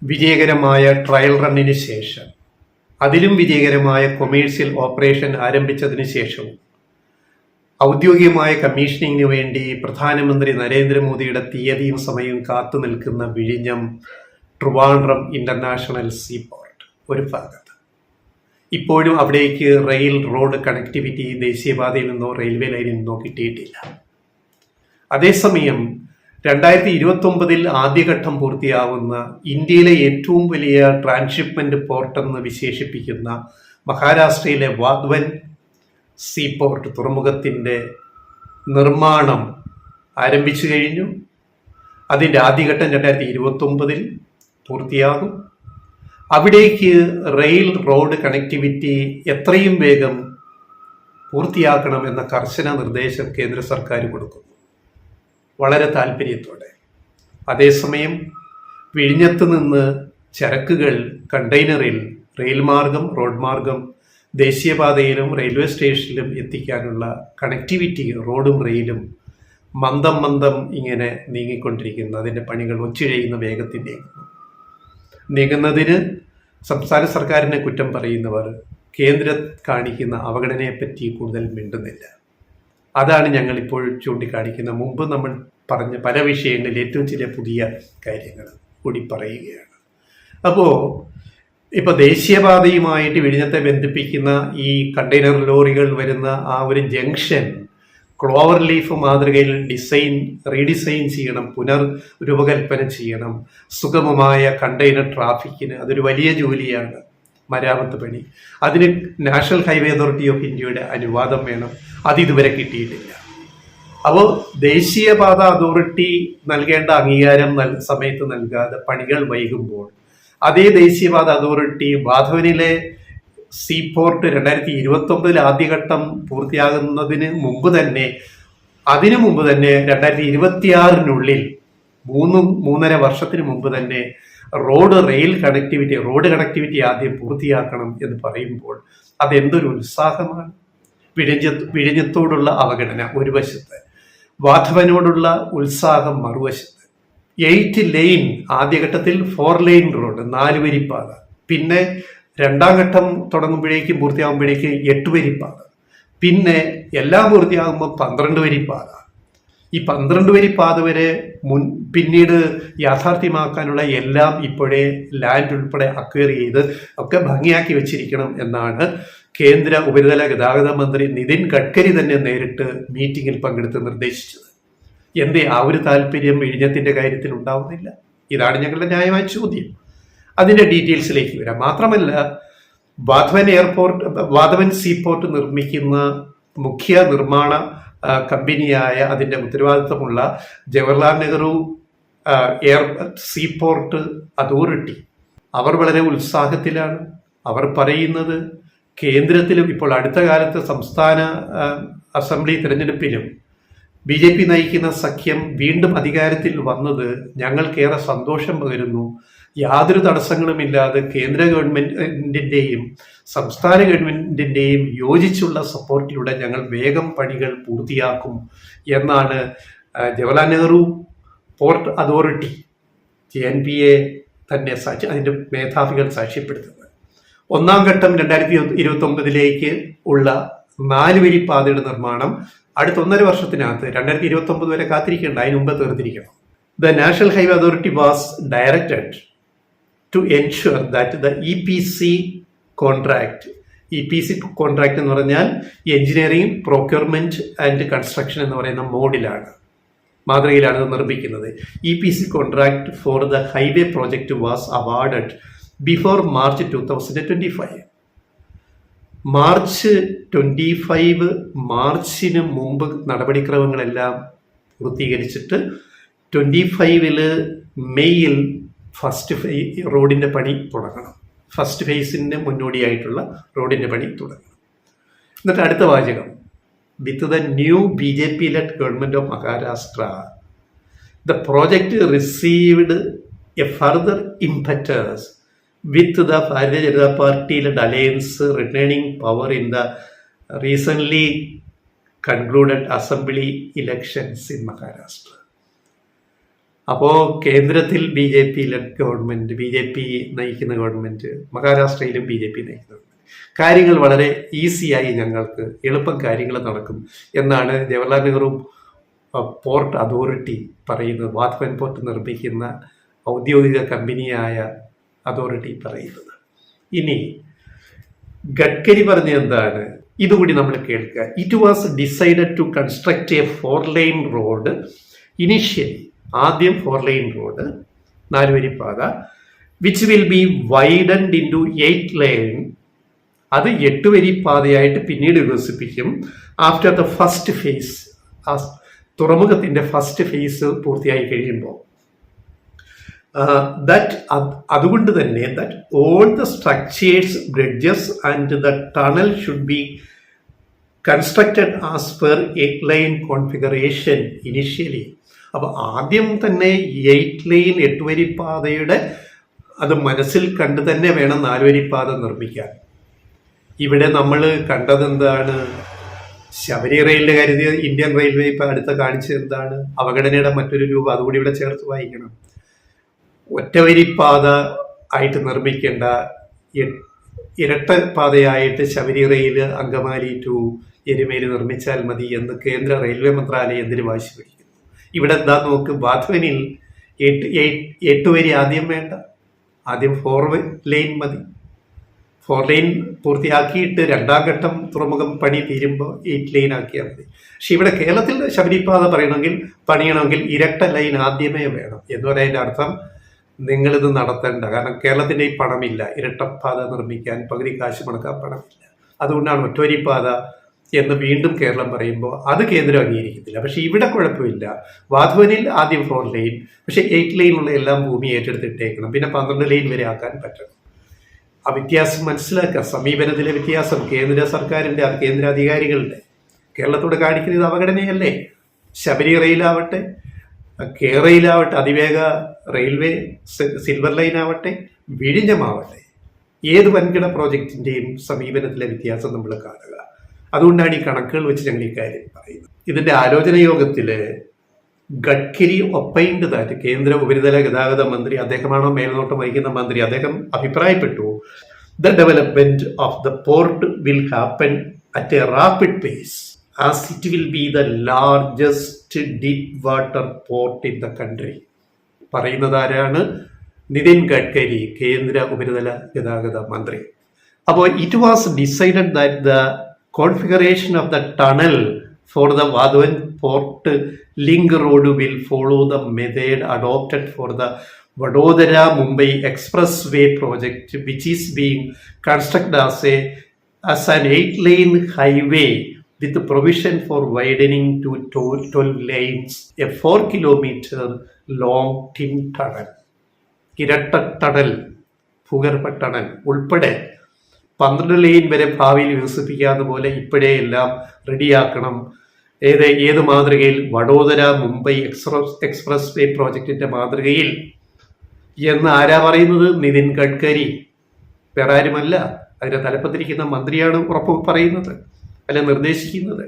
വിജയകരമായ ട്രയൽ റണ്ണിന് ശേഷം, അതിലും വിജയകരമായ കൊമേഴ്സ്യൽ ഓപ്പറേഷൻ ആരംഭിച്ചതിന് ശേഷവും ഔദ്യോഗികമായ കമ്മീഷനിങ്ങിന് വേണ്ടി പ്രധാനമന്ത്രി നരേന്ദ്രമോദിയുടെ തീയതിയും സമയവും കാത്തു നിൽക്കുന്ന വിഴിഞ്ഞം ട്രിവാൻഡ്രം ഇന്റർനാഷണൽ സീപോർട്ട് ഒരു ഭാഗത്ത്. ഇപ്പോഴും അവിടേക്ക് റോഡ് കണക്ടിവിറ്റി ദേശീയപാതയിൽ നിന്നോ റെയിൽവേ ലൈനിൽ നിന്നോ കിട്ടിയിട്ടില്ല. അതേസമയം 2029 ആദ്യഘട്ടം പൂർത്തിയാവുന്ന ഇന്ത്യയിലെ ഏറ്റവും വലിയ ട്രാൻസ്ഷിപ്മെന്റ് പോർട്ടെന്ന് വിശേഷിപ്പിക്കുന്ന മഹാരാഷ്ട്രയിലെ വാധ്വൻ സീപോർട്ട് തുറമുഖത്തിൻ്റെ നിർമ്മാണം ആരംഭിച്ചു കഴിഞ്ഞു. അതിൻ്റെ ആദ്യഘട്ടം 2029 പൂർത്തിയാകും. അവിടേക്ക് റോഡ് കണക്ടിവിറ്റി എത്രയും വേഗം പൂർത്തിയാക്കണം എന്ന കർശന നിർദ്ദേശം കേന്ദ്ര സർക്കാർ കൊടുക്കുന്നു, വളരെ താല്പര്യത്തോടെ. അതേസമയം വിഴിഞ്ഞത്ത് നിന്ന് ചരക്കുകൾ കണ്ടെയ്നറിൽ റെയിൽ മാർഗം, റോഡ് മാർഗം ദേശീയപാതയിലും റെയിൽവേ സ്റ്റേഷനിലും എത്തിക്കാനുള്ള കണക്ടിവിറ്റി റോഡും റെയിലും മന്ദം ഇങ്ങനെ നീങ്ങിക്കൊണ്ടിരിക്കുന്നു. അതിൻ്റെ പണികൾ ഒച്ചിഴയുന്ന വേഗത്തിൽ നീങ്ങുന്നതിന് സംസ്ഥാന സർക്കാരിനെ കുറ്റം പറയുന്നവർ കേന്ദ്രം കാണിക്കുന്ന അവഗണനയെപ്പറ്റി കൂടുതൽ മിണ്ടുന്നില്ല. അതാണ് ഞങ്ങൾ ഇപ്പോൾ ചൂണ്ടിക്കാണിക്കുന്ന. മുമ്പ് നമ്മൾ പറഞ്ഞ പല വിഷയങ്ങളിൽ ഏറ്റവും ചില പുതിയ കാര്യങ്ങൾ കൂടി പറയുകയാണ്. അപ്പോൾ ഇപ്പോൾ ദേശീയപാതയുമായിട്ട് വിഴിഞ്ഞത്തെ ബന്ധിപ്പിക്കുന്ന ഈ കണ്ടെയ്നർ ലോറികൾ വരുന്ന ആ ഒരു ജംഗ്ഷൻ ക്ലോവർ ലീഫ് മാതൃകയിൽ റീഡിസൈൻ ചെയ്യണം, രൂപകൽപ്പന ചെയ്യണം. സുഗമമായ കണ്ടെയ്നർ ട്രാഫിക്കിന് അതൊരു വലിയ ജോലിയാണ്, മരാമത്ത് പണി. അതിന് നാഷണൽ ഹൈവേ അതോറിറ്റി ഓഫ് ഇന്ത്യയുടെ അനുവാദം വേണം. അതിതുവരെ കിട്ടിയിട്ടില്ല. അപ്പോൾ ദേശീയപാത അതോറിറ്റി നൽകേണ്ട അംഗീകാരം സമയത്ത് നൽകാതെ പണികൾ വൈകുമ്പോൾ അതേ ദേശീയപാത അതോറിറ്റി വാധവനിലെ സീപോർട്ട് 2029 ആദ്യഘട്ടം പൂർത്തിയാകുന്നതിന് മുമ്പ് തന്നെ 2026 3.5 വർഷത്തിന് മുമ്പ് തന്നെ റോഡ് കണക്ടിവിറ്റി ആദ്യം പൂർത്തിയാക്കണം എന്ന് പറയുമ്പോൾ അതെന്തൊരു ഉത്സാഹമാണ്. വിഴിഞ്ഞത്തോടുള്ള അവഗണന ഒരു വശത്ത്, വാധവനോടുള്ള ഉത്സാഹം മറുവശത്ത്. 8 ലെയിൻ ആദ്യഘട്ടത്തിൽ 4 ലെയിൻ റോഡ്, 4 വരിപ്പാത, പിന്നെ രണ്ടാം ഘട്ടം തുടങ്ങുമ്പോഴേക്കും പൂർത്തിയാകുമ്പോഴേക്കും 8 വരിപ്പാത, പിന്നെ എല്ലാം പൂർത്തിയാകുമ്പോൾ 12 വരിപ്പാത. ഈ 12 വരിപ്പാത വരെ പിന്നീട് യാഥാർത്ഥ്യമാക്കാനുള്ള എല്ലാം ഇപ്പോഴേ ലാൻഡ് ഉൾപ്പെടെ അക്വയർ ചെയ്ത് ഒക്കെ ഭംഗിയാക്കി വെച്ചിരിക്കണം എന്നാണ് കേന്ദ്ര ഉപരിതല ഗതാഗത മന്ത്രി നിതിൻ ഗഡ്കരി തന്നെ നേരിട്ട് മീറ്റിംഗിൽ പങ്കെടുത്ത് നിർദ്ദേശിച്ചത്. എന്തേ ആ ഒരു താല്പര്യം വിഴിഞ്ഞത്തിന്റെ കാര്യത്തിൽ ഉണ്ടാവുന്നില്ല? ഇതാണ് ഞങ്ങളുടെ ന്യായമായ ചോദ്യം. അതിന്റെ ഡീറ്റെയിൽസിലേക്ക് വരാം. മാത്രമല്ല, വാധവൻ സീപോർട്ട് നിർമ്മിക്കുന്ന മുഖ്യ നിർമ്മാണ കമ്പനിയായ അതിന്റെ ഉത്തരവാദിത്വമുള്ള ജവഹർലാൽ നെഹ്റു സീപോർട്ട് അതോറിറ്റി അവർ വളരെ ഉത്സാഹത്തിലാണ്. അവർ പറയുന്നത് കേന്ദ്രത്തിലും ഇപ്പോൾ അടുത്ത കാലത്ത് സംസ്ഥാന അസംബ്ലി തിരഞ്ഞെടുപ്പിലും BJP നയിക്കുന്ന സഖ്യം വീണ്ടും അധികാരത്തിൽ വന്നത് ഞങ്ങൾക്കേറെ സന്തോഷം പകരുന്നു. യാതൊരു തടസ്സങ്ങളുമില്ലാതെ കേന്ദ്ര ഗവൺമെന്റിന്റെയും സംസ്ഥാന ഗവൺമെന്റിന്റെയും യോജിച്ചുള്ള സപ്പോർട്ടിലൂടെ ഞങ്ങൾ വേഗം പണികൾ പൂർത്തിയാക്കും എന്നാണ് Jawaharlal Nehru port authority JNPA തന്നെ അതിന്റെ മേധാവികൾ സാക്ഷ്യപ്പെടുത്തുന്നത്. ഒന്നാം ഘട്ടം 2029 ഉള്ള 4 വരിപ്പാതയുടെ നിർമ്മാണം അടുത്ത 1.5 വർഷത്തിനകത്ത് 2029 വരെ കാത്തിരിക്കേണ്ട, അതിന് മുമ്പ് തീർത്തിരിക്കണം. The National Highway Authority was directed to ensure that the EPC contract എന്ന് പറഞ്ഞാൽ എഞ്ചിനീയറിംഗ്, പ്രൊക്യൂർമെന്റ് ആൻഡ് കൺസ്ട്രക്ഷൻ എന്ന് പറയുന്ന മാതൃകയിലാണ് ഇത് നിർമ്മിക്കുന്നത്. EPC contract for the highway project was awarded before March 2025. March 25 മാർച്ചിന് മുമ്പ് നടപടിക്രമങ്ങളെല്ലാം പൂർത്തീകരിച്ചിട്ട് 25 മെയ്യിൽ റോഡിന്റെ പണി തുടങ്ങണം. ഫസ്റ്റ് ഫേസിന് മുന്നോടിയായിട്ടുള്ള റോഡിന്റെ പണി തുടങ്ങണം. എന്നിട്ട് അടുത്ത വാചകം, with the new BJP-led government of Maharashtra the project received a further impetus with the Bharatiya Janata Party-led alliance returning power in the recently concluded assembly elections in Maharashtra. അപ്പോൾ കേന്ദ്രത്തിൽ BJP ലെഡ് ഗവൺമെൻറ്, BJP നയിക്കുന്ന government, മഹാരാഷ്ട്രയിലും BJP നയിക്കുന്ന government, കാര്യങ്ങൾ വളരെ ഈസിയായി ഞങ്ങൾക്ക് എളുപ്പം കാര്യങ്ങൾ നടക്കും എന്നാണ് ജവഹർലാൽ നെഹ്റു പോർട്ട് അതോറിറ്റി പറയുന്നത്. വാധ്വൻ പോർട്ട് നിർമ്മിക്കുന്ന ഔദ്യോഗിക കമ്പനിയായ അതോറിറ്റി പറയുന്നത്. ഇനി ഗഡ്കരി പറഞ്ഞ എന്താണ്, ഇതുകൂടി നമ്മൾ കേൾക്കുക. It was decided to construct a 4-lane road initially, ആദ്യം 4-lane റോഡ് 4-വരി പാത, which will be widened in to 8-lane, അത് 8-വരി പാതയായിട്ട് പിന്നീട് വികസിപ്പിക്കും. ആഫ്റ്റർ ദ ഫസ്റ്റ് ഫേസ്, ആ തുറമുഖത്തിന്റെ ഫസ്റ്റ് ഫേസ് പൂർത്തിയായി കഴിയുമ്പോൾ. അതുകൊണ്ട് തന്നെ that all the structures, bridges and the tunnel should be constructed as per 8-lane configuration initially. അപ്പോൾ ആദ്യം തന്നെ 8-lane 8-വരി പാതയുടെ അത് മനസ്സിൽ കണ്ട് തന്നെ വേണം 4-വരി പാത നിർമ്മിക്കാൻ. ഇവിടെ നമ്മൾ കണ്ടതെന്താണ്, ശബരി റെയിലിന്റെ കാര്യത്തിൽ ഇന്ത്യൻ റെയിൽവേ ഇപ്പം അടുത്ത കാണിച്ചത് എന്താണ്, അവഗണനയുടെ മറ്റൊരു രൂപം. അതുകൂടി ഇവിടെ ചേർത്ത് വായിക്കണം. ഒറ്റവരിപ്പാത ആയിട്ട് നിർമ്മിക്കേണ്ട ഇരട്ട പാതയായിട്ട് ശബരി റെയിൽ അങ്കമാലി ടു എരുമേലി നിർമ്മിച്ചാൽ മതി എന്ന് കേന്ദ്ര റെയിൽവേ മന്ത്രാലയം എന്തിനു വാശി പിടിക്കുന്നു. ഇവിടെ എന്താ നോക്ക്, വാധ്വനിൽ 8 വരി ആദ്യം വേണ്ട, ആദ്യം 4-lane മതി. 4-lane പൂർത്തിയാക്കിയിട്ട് 2ാം ഘട്ടം തുറമുഖം പണി തീരുമ്പോൾ 8-lane ആക്കിയാൽ മതി. പക്ഷെ ഇവിടെ കേരളത്തിൽ ശബരിപാത പണിയണമെങ്കിൽ ഇരട്ട ലൈൻ ആദ്യമേ വേണം എന്ന് പറയുന്നതിൻ്റെ അർത്ഥം നിങ്ങളിത് നടത്തേണ്ട. കാരണം കേരളത്തിൻ്റെ ഈ പണമില്ല, ഇരട്ടപ്പാത നിർമ്മിക്കാൻ പകുതി കാശ് മുടക്കാൻ പണമില്ല. അതുകൊണ്ടാണ് ഒറ്റവരിപ്പാത എന്ന് വീണ്ടും കേരളം പറയുമ്പോൾ അത് കേന്ദ്രം അംഗീകരിക്കത്തില്ല. പക്ഷെ ഇവിടെ കുഴപ്പമില്ല. വാധ്വനിൽ ആദ്യം 4-lane, പക്ഷെ 8-lane ഉള്ള എല്ലാം ഭൂമി ഏറ്റെടുത്തിട്ടേക്കണം. പിന്നെ 12-lane വരെ ആക്കാൻ പറ്റണം. ആ വ്യത്യാസം മനസ്സിലാക്കുക, സമീപനത്തിലെ വ്യത്യാസം കേന്ദ്ര സർക്കാരിൻ്റെ, കേന്ദ്ര അധികാരികളുടെ. കേരളത്തോട് കാണിക്കുന്നത് അവഗണനയല്ലേ? ശബരി റെയിലാവട്ടെ, കേരളയിലാവട്ടെ, അതിവേഗ റെയിൽവേ സിൽവർ ലൈൻ ആവട്ടെ, വിഴിഞ്ഞമാവട്ടെ, ഏത് വൻകിട പ്രോജക്റ്റിൻ്റെയും സമീപനത്തിലെ വ്യത്യാസം നമ്മൾ കാണുക. അതുകൊണ്ടാണ് ഈ കണക്കുകൾ വെച്ച് ഞങ്ങൾ ഈ കാര്യം പറയുന്നത്. ഇതിൻ്റെ ആലോചന യോഗത്തിൽ ഗഡ്കരി ഒപ്പൈൻഡ് ദാറ്റ്, കേന്ദ്ര ഉപരിതല ഗതാഗത മന്ത്രി, അദ്ദേഹമാണോ മേൽനോട്ടം വഹിക്കുന്ന മന്ത്രി, അദ്ദേഹം അഭിപ്രായപ്പെട്ടു, the development of the port will happen at A rapid pace as it will be the largest deep water port in the country. പറയുന്നത് ആരാണ്? നിതിൻ ഗഡ്കരി, കേന്ദ്ര ഉപരിതല ഗതാഗത മന്ത്രി. അപ്പോൾ it was decided that the configuration of the tunnel for the Wadhwan port link road will follow the method adopted for the Vadodara Mumbai expressway project, which is being construct as an 8-lane highway with the provision for widening to 12 lanes, a 4 kilometer long tin tunnel. ഇരട്ട tunnel, ഭൂഗർഭ tunnel ഉൾപ്പെടെ 12 lane വരെ ഭാവിയിൽ വികസിപ്പിക്കാവുന്ന പോലെ ഇപ്പോഴേ എല്ലാം റെഡിയാക്കണം. ഏത് മാതൃകയിൽ? വഡോദര മുംബൈ എക്സ്പ്രസ് വേ പ്രോജക്റ്റിന്റെ മാതൃകയിൽ എന്ന് ആരാ പറയുന്നത്? നിതിൻ ഗഡ്കരി, വേറെ ആരുമല്ല. അതിന്റെ തലപ്പത്തിരിക്കുന്ന മന്ത്രിയാണ് ഉറപ്പ് പറയുന്നത്, അല്ല നിർദ്ദേശിക്കുന്നത്.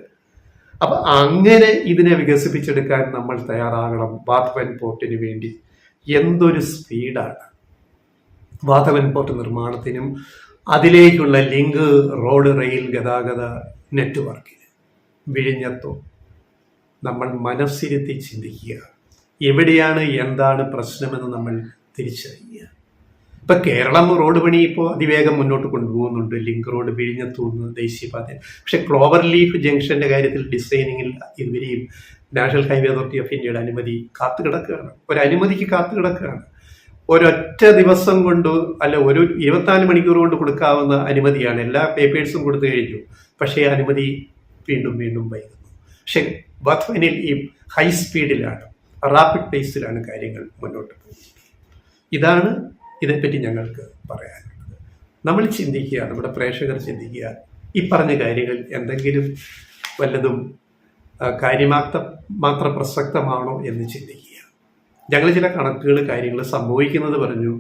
അപ്പൊ അങ്ങനെ ഇതിനെ വികസിപ്പിച്ചെടുക്കാൻ നമ്മൾ തയ്യാറാകണം. വാധ്വൻ പോർട്ടിന് വേണ്ടി എന്തൊരു സ്പീഡാണ്! വാധ്വൻ പോർട്ട് നിർമ്മാണത്തിനും അതിലേക്കുള്ള ലിങ്ക് റോഡ് റെയിൽ ഗതാഗത നെറ്റ്വർക്കിന് വിഴിഞ്ഞത്തോ നമ്മൾ മനസ്സിരുത്തി ചിന്തിക്കുക. എവിടെയാണ് എന്താണ് പ്രശ്നമെന്ന് നമ്മൾ തിരിച്ചറിയുക. ഇപ്പൊ കേരളം റോഡ് പണി ഇപ്പോൾ അതിവേഗം മുന്നോട്ട് കൊണ്ടുപോകുന്നുണ്ട്. ലിങ്ക് റോഡ് വിഴിഞ്ഞത്തൂന്ന് ദേശീയപാത. പക്ഷെ ക്ലോവർ ലീഫ് ജംഗ്ഷന്റെ കാര്യത്തിൽ ഡിസൈനിങ്ങിൽ ഇതുവരെയും നാഷണൽ ഹൈവേ അതോറിറ്റി ഓഫ് ഇന്ത്യയുടെ അനുമതി കാത്തുകിടക്കുകയാണ്. ഒരു അനുമതിക്ക് കാത്തുകിടക്കുകയാണ്. ഒരൊറ്റ ദിവസം കൊണ്ട്, അല്ല, ഒരു 24 മണിക്കൂർ കൊണ്ട് കൊടുക്കാവുന്ന അനുമതിയാണ്. എല്ലാ പേപ്പേഴ്സും കൊടുത്തു കഴിഞ്ഞു. പക്ഷേ അനുമതി വീണ്ടും വീണ്ടും വൈകുന്നു. പക്ഷെ വാധ്വനിൽ ഈ ഹൈ സ്പീഡിലാണ്, റാപ്പിഡ് പേസിലാണ് കാര്യങ്ങൾ മുന്നോട്ട് പോകുന്നത്. ഇതാണ് ഇതേപ്പറ്റി ഞങ്ങൾക്ക് പറയാനുള്ളത്. നമ്മൾ ചിന്തിക്കുക, നമ്മുടെ പ്രേക്ഷകർ ചിന്തിക്കുക, ഈ പറഞ്ഞ കാര്യങ്ങൾ എന്തെങ്കിലും വല്ലതും മാത്രം പ്രസക്തമാണോ എന്ന് ചിന്തിക്കുക. ഞങ്ങൾ ചില കണക്കുകൾ, കാര്യങ്ങൾ സംഭവിക്കുന്നത് പറഞ്ഞു,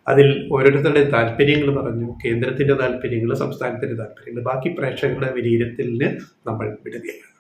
അതിൽ ഓരോരുത്തരുടെയും താല്പര്യങ്ങൾ പറഞ്ഞു, കേന്ദ്രത്തിൻ്റെ താല്പര്യങ്ങൾ, സംസ്ഥാനത്തിൻ്റെ താല്പര്യങ്ങൾ, ബാക്കി പ്രേക്ഷകരുടെ വിലയിരുത്തലിന് നമ്മൾ വിടുകയാണ്.